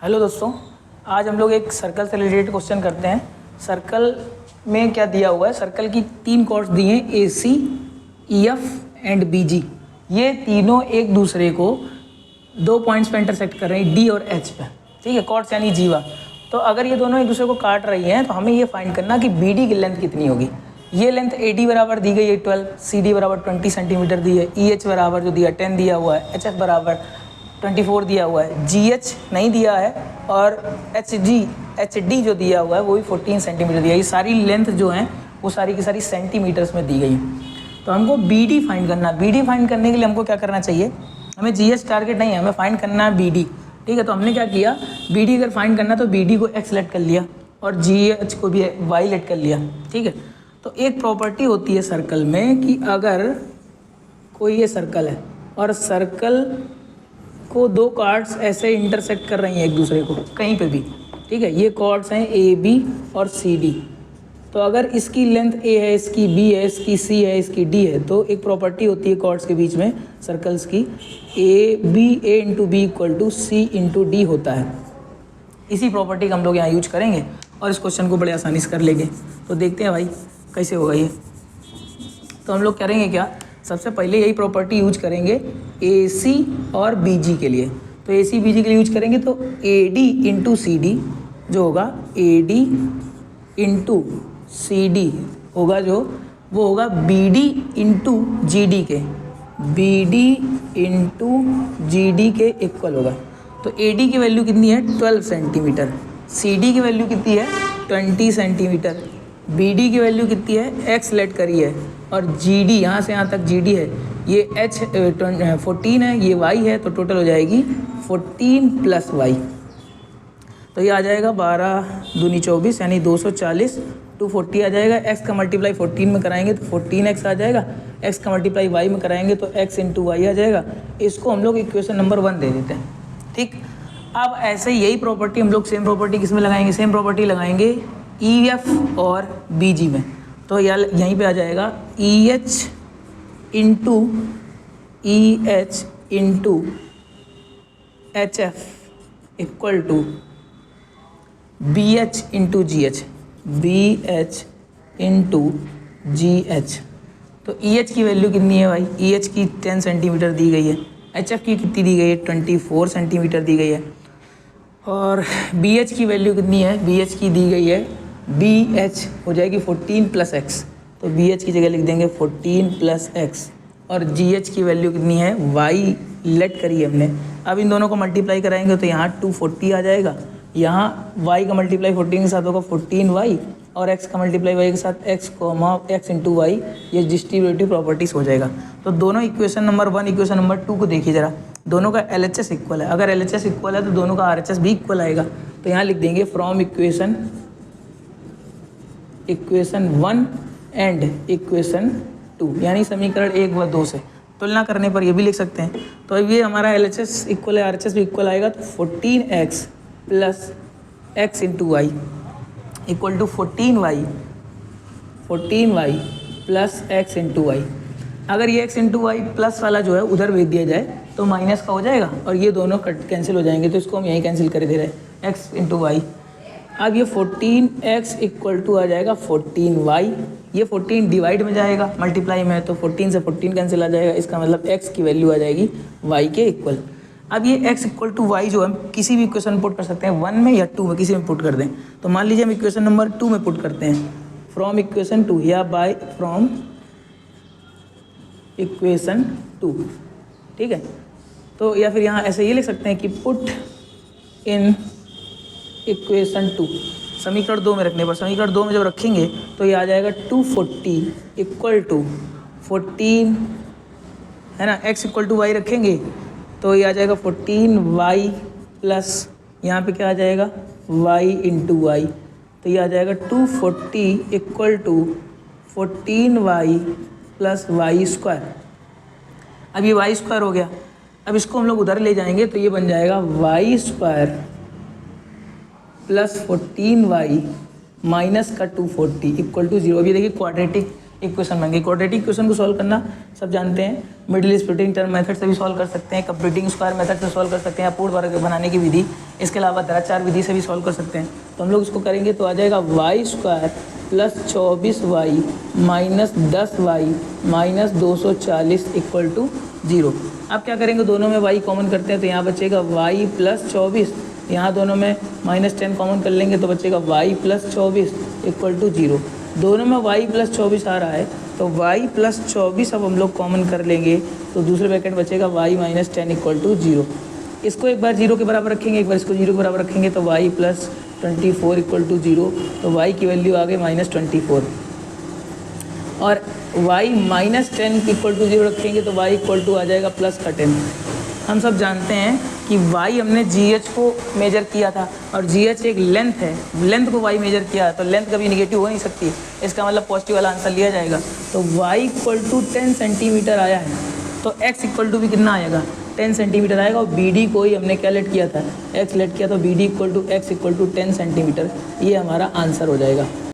Hello दोस्तों, आज हम लोग एक सर्कल से रिलेटेड क्वेश्चन करते हैं। सर्कल में क्या दिया हुआ है, सर्कल की 3 कॉर्ड्स दिए हैं, ए सी, ई एफ एंड बी जी। ये तीनों एक दूसरे को 2 पॉइंट्स पे इंटरसेक्ट कर रहे हैं, डी और एच पे। ठीक है, कॉर्ड्स यानी जीवा। तो अगर ये दोनों एक दूसरे को काट रही हैं तो हमें ये फाइंड करना कि बी डी की लेंथ कितनी होगी। ये लेंथ ए डी बराबर दी गई है 12, सी डी बराबर 20 सेंटीमीटर दी है, ई एच बराबर जो दिया 10 दिया हुआ है, एच एफ बराबर 24 दिया हुआ है, जी एच नहीं दिया है और एच डी जो दिया हुआ है वो भी 14 सेंटीमीटर दिया है। ये सारी लेंथ जो है वो सारी की सारी सेंटीमीटर्स में दी गई है। तो हमको बी डी फाइंड करना है। बी डी फाइंड करने के लिए हमको क्या करना चाहिए, हमें जी एच टारगेट नहीं है, हमें फाइंड करना है बी डी। ठीक है, तो हमने क्या किया, बी डी अगर फाइंड करना तो बी डी को एक्स लेट कर लिया और जी एच को भी वाई लेट कर लिया। ठीक है, तो एक प्रॉपर्टी होती है सर्कल में कि अगर कोई ये सर्कल है और सर्कल को 2 कॉर्ड्स ऐसे इंटरसेक्ट कर रही हैं एक दूसरे को कहीं पे भी। ठीक है, ये कॉर्ड्स हैं ए बी और सी डी। तो अगर इसकी लेंथ ए है, इसकी बी है, इसकी सी है, इसकी डी है, तो एक प्रॉपर्टी होती है कॉर्ड्स के बीच में सर्कल्स की, A into B equal to C into D होता है। इसी प्रॉपर्टी का हम लोग यहाँ यूज करेंगे और इस क्वेश्चन को बड़े आसानी से कर लेंगे। तो देखते हैं भाई कैसे होगा ये। तो हम लोग करेंगे क्या, सबसे पहले यही प्रॉपर्टी यूज करेंगे ए सी और बी जी के लिए। तो ए सी बी जी के लिए यूज करेंगे तो A D into C D जो होगा, A D into C D होगा जो वो होगा B D into G D के, B D into G D के इक्वल होगा। तो ए डी की वैल्यू कितनी है 12 सेंटीमीटर, सी डी की वैल्यू कितनी है 20 सेंटीमीटर, बी डी की वैल्यू कितनी है एक्स लेट करी है और जी डी यहाँ से यहाँ तक जी डी है, ये एच 14 है, ये वाई है, तो टोटल हो जाएगी 14 प्लस वाई। तो ये आ जाएगा 12 दूनी 24 यानी 240 240 आ जाएगा। एक्स का मल्टीप्लाई 14 में कराएंगे तो 14x आ जाएगा, एक्स का मल्टीप्लाई वाई में कराएंगे तो x इंटू वाई आ जाएगा। इसको हम लोग इक्वेशन नंबर 1 दे देते हैं। ठीक, अब ऐसे यही प्रॉपर्टी हम लोग सेम प्रॉपर्टी किस में लगाएंगे, सेम प्रॉपर्टी लगाएंगे ई एफ और बी जी में। तो यार यहीं पे आ जाएगा E H into H F equal to B H into G H, B H into G H. तो ई एच की वैल्यू कितनी है भाई, ई एच की 10 सेंटीमीटर दी गई है, एच एफ की कितनी दी गई है 24 सेंटीमीटर दी गई है, और बी एच की वैल्यू कितनी है, बी एच की दी गई है, बी एच हो जाएगी 14 प्लस एक्स। तो बी एच की जगह लिख देंगे 14 प्लस एक्स और जी एच की वैल्यू कितनी है, वाई लेट करी है हमने। अब इन दोनों को मल्टीप्लाई कराएंगे तो यहाँ 240 आ जाएगा, यहाँ y का मल्टीप्लाई 14 के साथ होगा 14y और x का मल्टीप्लाई y के साथ x इंटू वाई, ये डिस्ट्रीब्यूटिव प्रॉपर्टीज हो जाएगा। तो दोनों इक्वेशन नंबर 1 इक्वेशन नंबर 2 को देखिए ज़रा, दोनों का LHS इक्वल है। अगर LHS इक्वल है तो दोनों का RHS भी इक्वल आएगा। तो यहाँ लिख देंगे फ्रॉम इक्वेशन 1 एंड इक्वेशन 2, यानी समीकरण 1 व 2 से तुलना करने पर ये भी लिख सकते हैं। तो अब ये हमारा LHS इक्वल है, RHS भी इक्वल आएगा, तो 14x plus x into Y equal to 14y plus x into Y. अगर ये x इंटू वाई प्लस वाला जो है उधर भेज दिया जाए तो माइनस का हो जाएगा और ये दोनों कैंसिल हो जाएंगे, तो इसको हम यहीं कैंसिल कर दे रहे हैं, x इंटू वाई। अब ये 14x इक्वल टू आ जाएगा 14y, ये 14 डिवाइड में जाएगा मल्टीप्लाई में, तो 14 से 14 कैंसिल आ जाएगा, इसका मतलब x की वैल्यू आ जाएगी y के इक्वल। अब ये x इक्वल टू वाई जो हम किसी भी इक्वेशन में पुट कर सकते हैं, 1 में या 2 में, किसी में पुट कर दें। तो मान लीजिए हम इक्वेशन नंबर 2 में पुट करते हैं, फ्रॉम इक्वेशन 2 या बाय फ्रॉम इक्वेशन 2। ठीक है, तो या फिर यहाँ ऐसे ये लिख सकते हैं कि पुट इन इक्वेशन 2, समीकरण 2 में रखने पर, समीकरण 2 में जब रखेंगे तो ये आ जाएगा 240 इक्वल टू 14 है ना, x इक्वल टू वाई रखेंगे तो ये आ जाएगा 14y प्लस यहाँ पे क्या आ जाएगा y इंटू वाई, तो ये आ जाएगा 240 equal to 14y plus Y square. अब ये वाई स्क्वायर हो गया, अब इसको हम लोग उधर ले जाएंगे तो ये बन जाएगा Y square plus 14y minus का 240 इक्वल टू 0। अभी देखिए क्वाड्रेटिक इक्वेशन बन गई। क्वाड्रेटिक इक्वेशन को सॉल्व करना सब जानते हैं, मिडिल स्प्लिटिंग टर्म मेथड से भी सॉल्व कर सकते हैं, कंप्लीटिंग स्क्वायर मेथड से सॉल्व कर सकते हैं, पूर्ण वर्ग बनाने की विधि, इसके अलावा द्विचार विधि से भी सॉल्व कर सकते हैं। तो हम लोग इसको करेंगे तो आ जाएगा Y square plus 24y minus 10y minus 240 equal to 0। अब क्या करेंगे, दोनों में y कॉमन करते हैं तो यहाँ बचेगा y प्लस 24, यहाँ दोनों में माइनस 10 कॉमन कर लेंगे तो बचेगा y प्लस 24 इक्वल टू 0। दोनों में y प्लस 24 आ रहा है तो y प्लस 24 अब हम लोग कॉमन कर लेंगे तो दूसरे ब्रैकेट बचेगा y माइनस 10 इक्वल टू 0। इसको एक बार 0 के बराबर रखेंगे, एक बार इसको 0 के बराबर रखेंगे तो y प्लस 24 इक्वल टू 0, तो y की वैल्यू आ गई माइनस 24। और y माइनस 10 इक्वल टू 0 रखेंगे तो y इक्वल टू आ जाएगा प्लस का 10। हम सब जानते हैं कि y हमने GH को मेजर किया था और GH एक लेंथ है, लेंथ को y मेजर किया तो लेंथ कभी निगेटिव हो नहीं सकती, इसका मतलब पॉजिटिव वाला आंसर लिया जाएगा। तो y इक्वल टू 10 सेंटीमीटर आया है तो x इक्वल टू भी कितना आएगा, 10 सेंटीमीटर आएगा। और BD को ही हमने क्या लेट किया था, x लेट किया, तो BD equal to x equal to 10 centimetre, ये हमारा आंसर हो जाएगा।